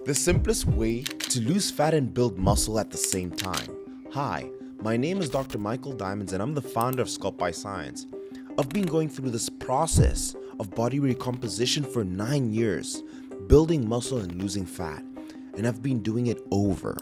The simplest way to lose fat and build muscle at the same time. Hi, my name is Dr. Michael Diamonds and I'm the founder of Sculpt by Science. I've been going through this process of body recomposition for 9 years, building muscle and losing fat. And I've been doing it over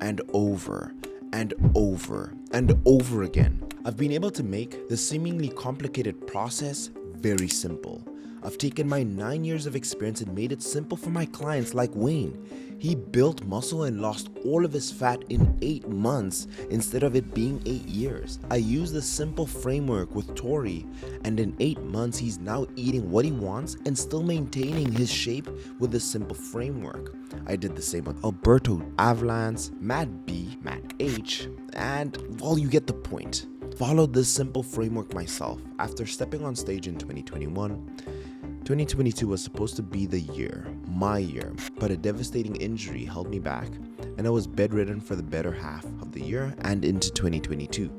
and over and over and over again. I've been able to make the seemingly complicated process very simple. I've taken my 9 years of experience and made it simple for my clients like Wayne. He built muscle and lost all of his fat in 8 months instead of it being 8 years. I used the simple framework with Tori, and in 8 months he's now eating what he wants and still maintaining his shape with the simple framework. I did the same with Alberto Avalance, Matt B, Matt H, and well, you get the point. Followed this simple framework myself. After stepping on stage in 2022 was supposed to be the year, my year, but a devastating injury held me back, and I was bedridden for the better half of the year and into 2022.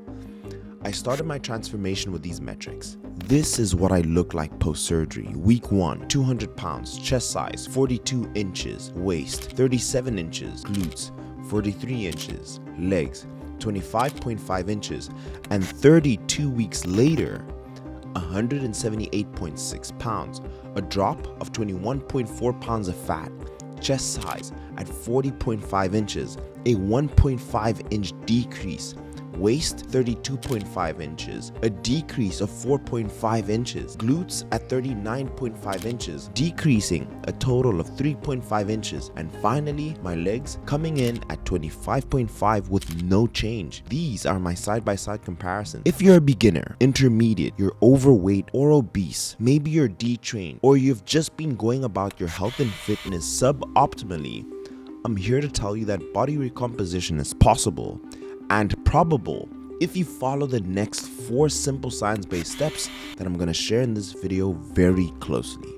I started my transformation with these metrics. This is what I look like post-surgery. Week 1, 200 pounds, chest size, 42 inches, waist, 37 inches, glutes, 43 inches, legs, 25.5 inches, and 32 weeks later, 178.6 pounds, a drop of 21.4 pounds of fat, chest size at 40.5 inches, a 1.5 inch decrease, waist 32.5 inches, a decrease of 4.5 inches, glutes at 39.5 inches, decreasing a total of 3.5 inches, and finally my legs coming in at 25.5 with no change. These are my side-by-side comparisons. If you're a beginner, intermediate, you're overweight or obese, maybe you're detrained, or you've just been going about your health and fitness suboptimally, I'm here to tell you that body recomposition is possible and probable if you follow the next 4 simple science-based steps that I'm going to share in this video very closely.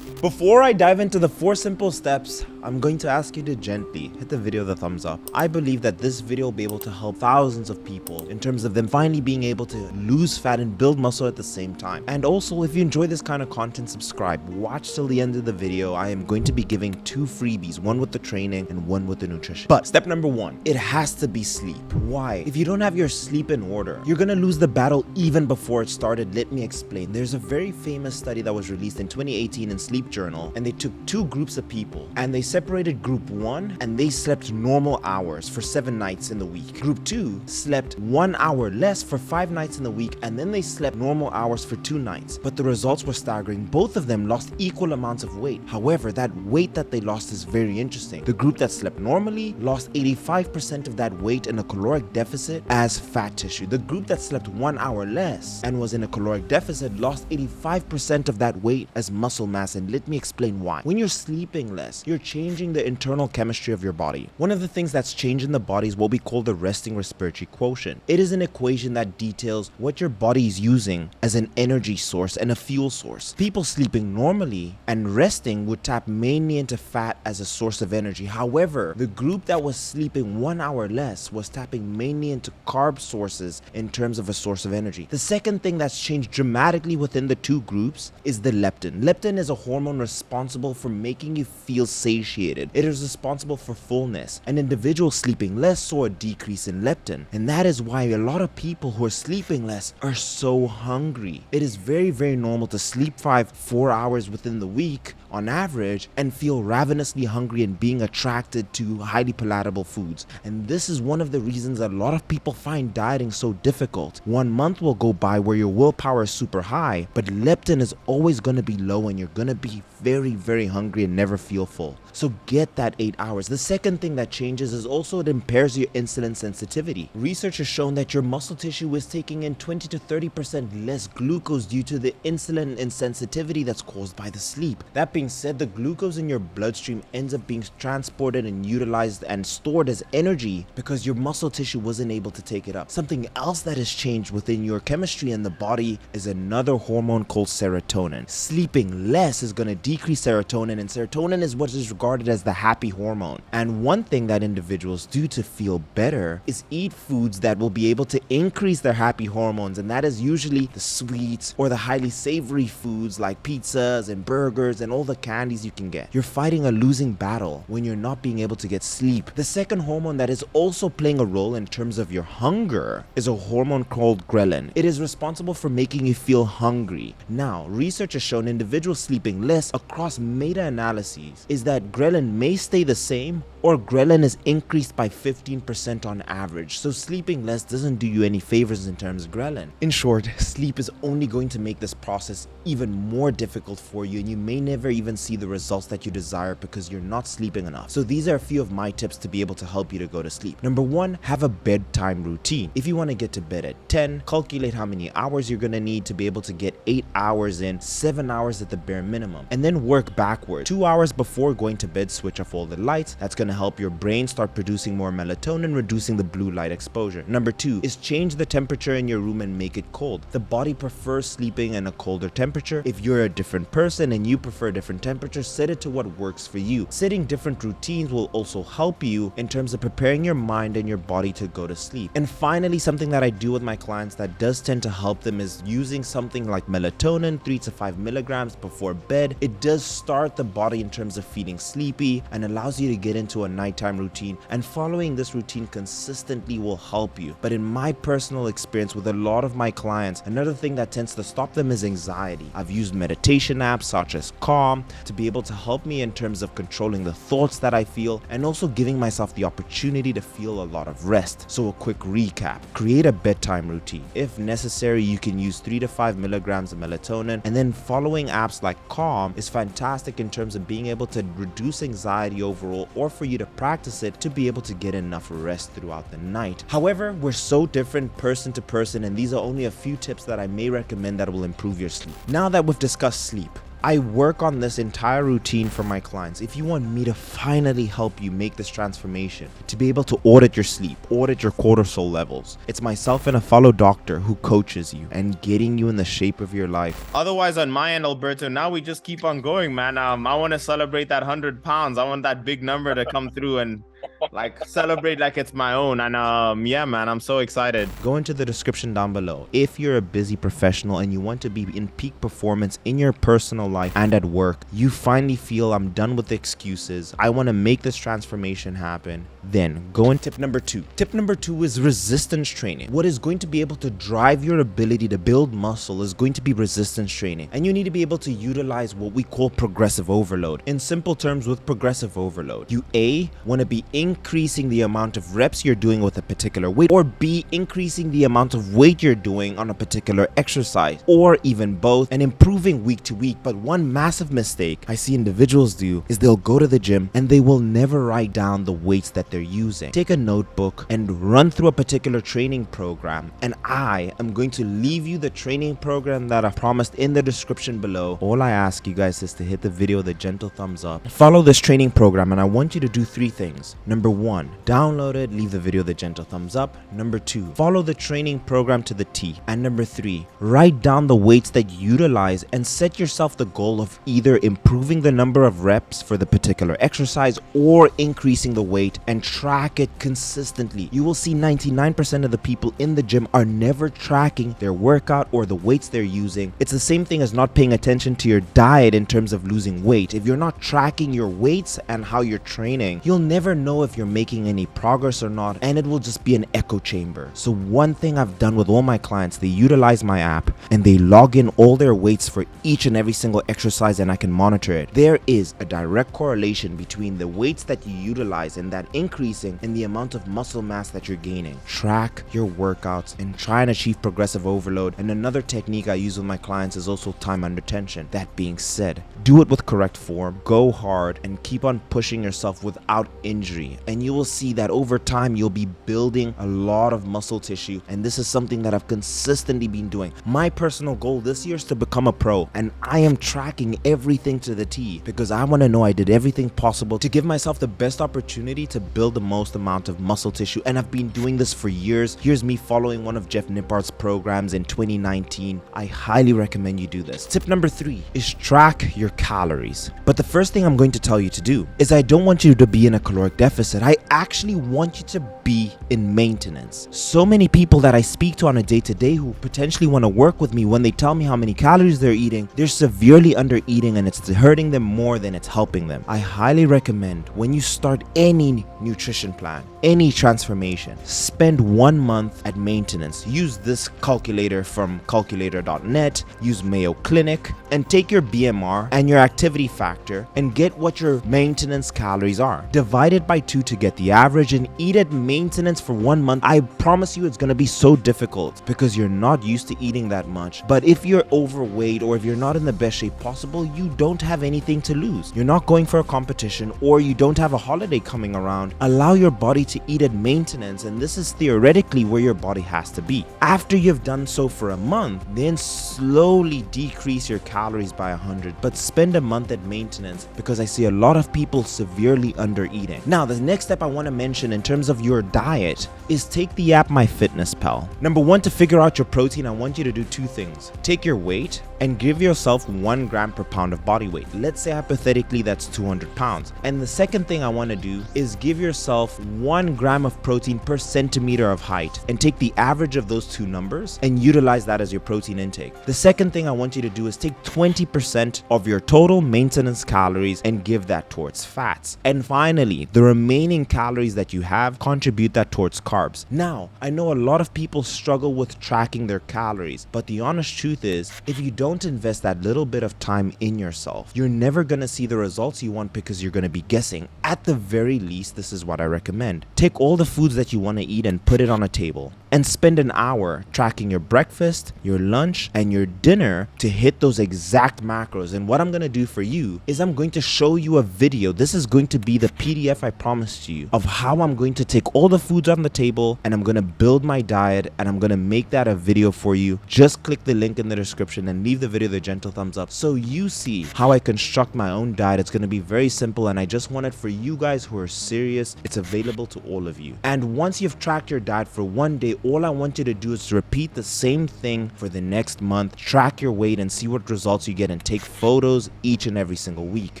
Before I dive into the 4 simple steps, I'm going to ask you to gently hit the video the thumbs up. I believe that this video will be able to help thousands of people in terms of them finally being able to lose fat and build muscle at the same time. And also, if you enjoy this kind of content, subscribe. Watch till the end of the video. I am going to be giving 2 freebies, one with the training and one with the nutrition. But step number 1, it has to be sleep. Why? If you don't have your sleep in order, you're gonna lose the battle even before it started. Let me explain. There's a very famous study that was released in 2018 in Sleep Journal, and they took 2 groups of people and they separated group 1 and they slept normal hours for 7 nights in the week. Group 2 slept 1 hour less for 5 nights in the week, and then they slept normal hours for 2 nights. But the results were staggering. Both of them lost equal amounts of weight. However, that weight that they lost is very interesting. The group that slept normally lost 85% of that weight in a caloric deficit as fat tissue. The group that slept 1 hour less and was in a caloric deficit lost 85% of that weight as muscle mass, and let me explain why. When you're sleeping less, you're changing the internal chemistry of your body. One of the things that's changed in the body is what we call the resting respiratory quotient. It is an equation that details what your body is using as an energy source and a fuel source. People sleeping normally and resting would tap mainly into fat as a source of energy. However, the group that was sleeping 1 hour less was tapping mainly into carb sources in terms of a source of energy. The second thing that's changed dramatically within the 2 groups is the leptin. Leptin is a hormone responsible for making you feel satiated. It is responsible for fullness. An individual sleeping less saw a decrease in leptin, and that is why a lot of people who are sleeping less are so hungry. It is very, very normal to sleep 4 hours within the week on average and feel ravenously hungry and being attracted to highly palatable foods. And this is one of the reasons a lot of people find dieting so difficult. 1 month will go by where your willpower is super high, but leptin is always going to be low and you're going to be very, very hungry and never feel full. So get that 8 hours. The second thing that changes is also it impairs your insulin sensitivity. Research has shown that your muscle tissue is taking in 20 to 30% less glucose due to the insulin insensitivity that's caused by the sleep. That being said, the glucose in your bloodstream ends up being transported and utilized and stored as energy because your muscle tissue wasn't able to take it up. Something else that has changed within your chemistry in the body is another hormone called serotonin. Sleeping less is going to decrease serotonin, and serotonin is what is regarded as the happy hormone. And one thing that individuals do to feel better is eat foods that will be able to increase their happy hormones, and that is usually the sweets or the highly savory foods like pizzas and burgers and all the candies you can get. You're fighting a losing battle when you're not being able to get sleep. The second hormone that is also playing a role in terms of your hunger is a hormone called ghrelin. It is responsible for making you feel hungry. Now, research has shown individuals sleeping less across meta-analyses is that ghrelin may stay the same or ghrelin is increased by 15% on average. So sleeping less doesn't do you any favors in terms of ghrelin. In short, sleep is only going to make this process even more difficult for you, and you may never even see the results that you desire because you're not sleeping enough. So these are a few of my tips to be able to help you to go to sleep. Number one, have a bedtime routine. If you want to get to bed at 10, calculate how many hours you're going to need to be able to get 8 hours in, 7 hours at the bare minimum, and then work backward. 2 hours before going to bed, switch off all the lights. That's going to help your brain start producing more melatonin, reducing the blue light exposure. Number two is change the temperature in your room and make it cold. The body prefers sleeping in a colder temperature. If you're a different person and you prefer a different temperature, set it to what works for you. Setting different routines will also help you in terms of preparing your mind and your body to go to sleep. And finally, something that I do with my clients that does tend to help them is using something like melatonin, 3 to 5 milligrams before bed. It does start the body in terms of feeling sleepy and allows you to get into a nighttime routine, and following this routine consistently will help you. But in my personal experience with a lot of my clients, another thing that tends to stop them is anxiety. I've used meditation apps such as Calm to be able to help me in terms of controlling the thoughts that I feel and also giving myself the opportunity to feel a lot of rest. So a quick recap: create a bedtime routine. If necessary, you can use 3 to 5 milligrams of melatonin, and then following apps like Calm is fantastic in terms of being able to reduce anxiety overall, or for you to practice it to be able to get enough rest throughout the night. However, we're so different person to person, and these are only a few tips that I may recommend that will improve your sleep. Now that we've discussed sleep, I work on this entire routine for my clients. If you want me to finally help you make this transformation, to be able to audit your sleep, audit your cortisol levels, it's myself and a fellow doctor who coaches you and getting you in the shape of your life. Otherwise, on my end, Alberto, now we just keep on going, man. I want to celebrate that 100 pounds. I want that big number to come through and like celebrate like it's my own. And yeah, man, I'm so excited. Go into the description down below. If you're a busy professional and you want to be in peak performance in your personal life and at work, you finally feel I'm done with the excuses, I want to make this transformation happen, then go in tip number two. Tip number two is resistance training. What is going to be able to drive your ability to build muscle is going to be resistance training, and you need to be able to utilize what we call progressive overload. In simple terms, with progressive overload, you A, want to be increasing the amount of reps you're doing with a particular weight, or B, increasing the amount of weight you're doing on a particular exercise, or even both, and improving week to week. But one massive mistake I see individuals do is they'll go to the gym and they will never write down the weights that they're using. Take a notebook and run through a particular training program, and I am going to leave you the training program that I promised in the description below. All I ask you guys is to hit the video with a gentle thumbs up, follow this training program, and I want you to do 3 things. Number 1, download it, leave the video the gentle thumbs up. Number 2, follow the training program to the T. And number 3, write down the weights that you utilize and set yourself the goal of either improving the number of reps for the particular exercise or increasing the weight, and track it consistently. You will see 99% of the people in the gym are never tracking their workout or the weights they're using. It's the same thing as not paying attention to your diet in terms of losing weight. If you're not tracking your weights and how you're training, you'll never know if you're making any progress or not, and it will just be an echo chamber. So one thing I've done with all my clients, they utilize my app and they log in all their weights for each and every single exercise, and I can monitor it. There is a direct correlation between the weights that you utilize and that increasing in the amount of muscle mass that you're gaining. Track your workouts and try and achieve progressive overload. And another technique I use with my clients is also time under tension. That being said, do it with correct form, go hard, and keep on pushing yourself without injury, and you will see that over time you'll be building a lot of muscle tissue. And this is something that I've consistently been doing. My personal goal this year is to become a pro, and I am tracking everything to the T because I want to know I did everything possible to give myself the best opportunity to build the most amount of muscle tissue, and I've been doing this for years. Here's me following one of Jeff Nippard's programs in 2019. I highly recommend you do this. Tip number 3 is track your calories. But the first thing I'm going to tell you to do is I don't want you to be in a caloric deficit. I actually want you to be in maintenance. So many people that I speak to on a day-to-day who potentially want to work with me, when they tell me how many calories they're eating, they're severely under eating and it's hurting them more than it's helping them. I highly recommend when you start any nutrition plan, any transformation, spend 1 month at maintenance. Use this calculator from calculator.net, use Mayo Clinic, and take your BMR and your activity factor and get what your maintenance calories are. Divide it by 2 to get the average and eat at maintenance for 1 month. I promise you it's going to be so difficult because you're not used to eating that much. But if you're overweight or if you're not in the best shape possible, you don't have anything to lose. You're not going for a competition or you don't have a holiday coming around. Allow your body to eat at maintenance, and this is theoretically where your body has to be. After you've done so for a month, then slowly decrease your calories by 100, but spend a month at maintenance because I see a lot of people severely under eating. Now, the next step I want to mention in terms of your diet is take the app MyFitnessPal. Number one, to figure out your protein, I want you to do 2 things. Take your weight and give yourself 1 gram per pound of body weight. Let's say hypothetically that's 200 pounds. And the second thing I want to do is give yourself 1 gram of protein per centimeter of height and take the average of those 2 numbers and utilize that as your protein intake. The second thing I want you to do is take 20% of your total maintenance calories and give that towards fats. And finally, the remaining calories that you have, contribute that towards carbs. Now, I know a lot of people struggle with tracking their calories, but the honest truth is, if you don't invest that little bit of time in yourself, you're never going to see the results you want because you're going to be guessing. At the very least, this is what I recommend. Take all the foods that you want to eat and put it on a table and spend an hour tracking your breakfast, your lunch, and your dinner to hit those exact macros. And what I'm going to do for you is I'm going to show you a video. This is going to be the PDF I promised you of how I'm going to take all the foods on the table and I'm going to build my diet and I'm going to make that a video for you. Just click the link in the description and leave the video the gentle thumbs up so you see how I construct my own diet. It's going to be very simple and I just want it for you guys who are serious. It's available to all of you. And once you've tracked your diet for 1 day, all I want you to do is to repeat the same thing for the next month. Track your weight and see what results you get and take photos each and every single week.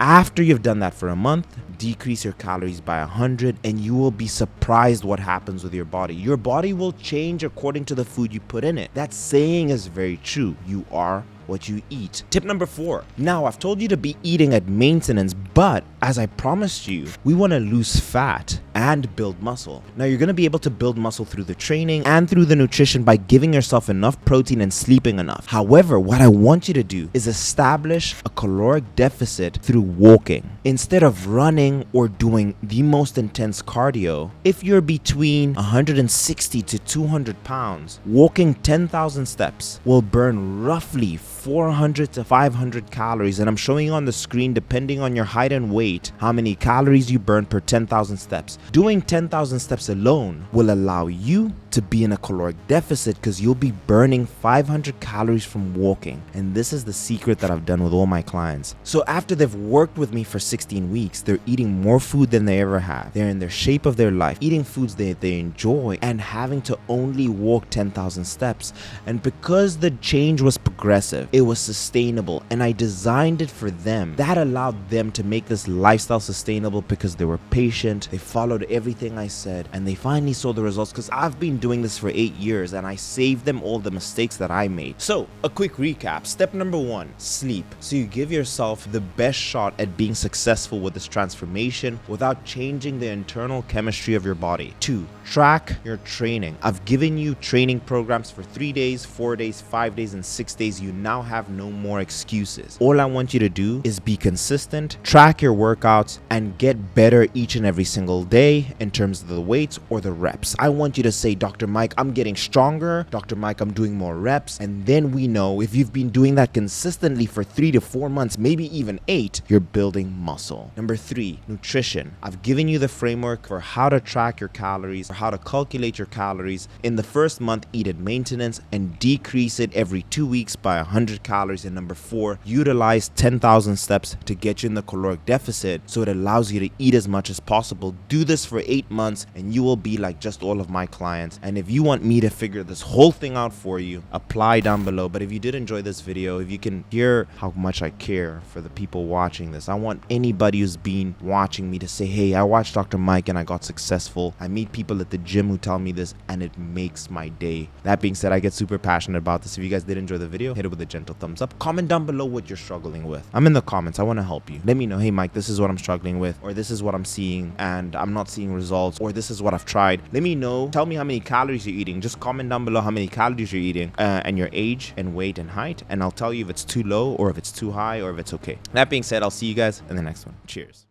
After you've done that for a month, decrease your calories by 100 and you will be surprised what happens with your body. Your body will change according to the food you put in it. That saying is very true. You are what you eat. Tip number 4. Now, I've told you to be eating at maintenance, but as I promised you, we want to lose fat and build muscle. Now, you're going to be able to build muscle through the training and through the nutrition by giving yourself enough protein and sleeping enough. However, what I want you to do is establish a caloric deficit through walking. Instead of running or doing the most intense cardio, if you're between 160 to 200 pounds, walking 10,000 steps will burn roughly 400 to 500 calories, and I'm showing you on the screen, depending on your height and weight, how many calories you burn per 10,000 steps. Doing 10,000 steps alone will allow you to be in a caloric deficit because you'll be burning 500 calories from walking. And this is the secret that I've done with all my clients. So after they've worked with me for 16 weeks, they're eating more food than they ever have. They're in their shape of their life, eating foods that they enjoy and having to only walk 10,000 steps. And because the change was progressive, it was sustainable, and I designed it for them. That allowed them to make this lifestyle sustainable because they were patient, they followed everything I said, and they finally saw the results because I've been doing this for 8 years and I saved them all the mistakes that I made. So, a quick recap. Step number 1, sleep. So you give yourself the best shot at being successful with this transformation without changing the internal chemistry of your body. 2, track your training. I've given you training programs for 3 days, 4 days, 5 days, and 6 days. You now have no more excuses. All I want you to do is be consistent, track your workouts, and get better each and every single day in terms of the weights or the reps. I want you to say, Dr. Mike, I'm getting stronger. Dr. Mike, I'm doing more reps. And then we know if you've been doing that consistently for 3 to 4 months, maybe even 8, you're building muscle. Number 3, nutrition. I've given you the framework for how to track your calories, or how to calculate your calories. In the first month, eat at maintenance and decrease it every 2 weeks by 100 calories. And number 4, utilize 10,000 steps to get you in the caloric deficit so it allows you to eat as much as possible. Do this for 8 months and you will be like just all of my clients. And if you want me to figure this whole thing out for you, apply down below. But if you did enjoy this video, if you can hear how much I care for the people watching this, I want anybody who's been watching me to say, hey, I watched Dr. Mike and I got successful. I meet people at the gym who tell me this and it makes my day. That being said, I get super passionate about this. If you guys did enjoy the video, hit it with a gentle thumbs up. Comment down below what you're struggling with. I'm in the comments. I want to help you. Let me know, hey Mike, this is what I'm struggling with, or this is what I'm seeing and I'm not seeing results, or this is what I've tried. Let me know. Tell me how many calories you're eating. Just comment down below how many calories you're eating and your age and weight and height, and I'll tell you if it's too low or if it's too high or if it's okay. That being said, I'll see you guys in the next one. Cheers.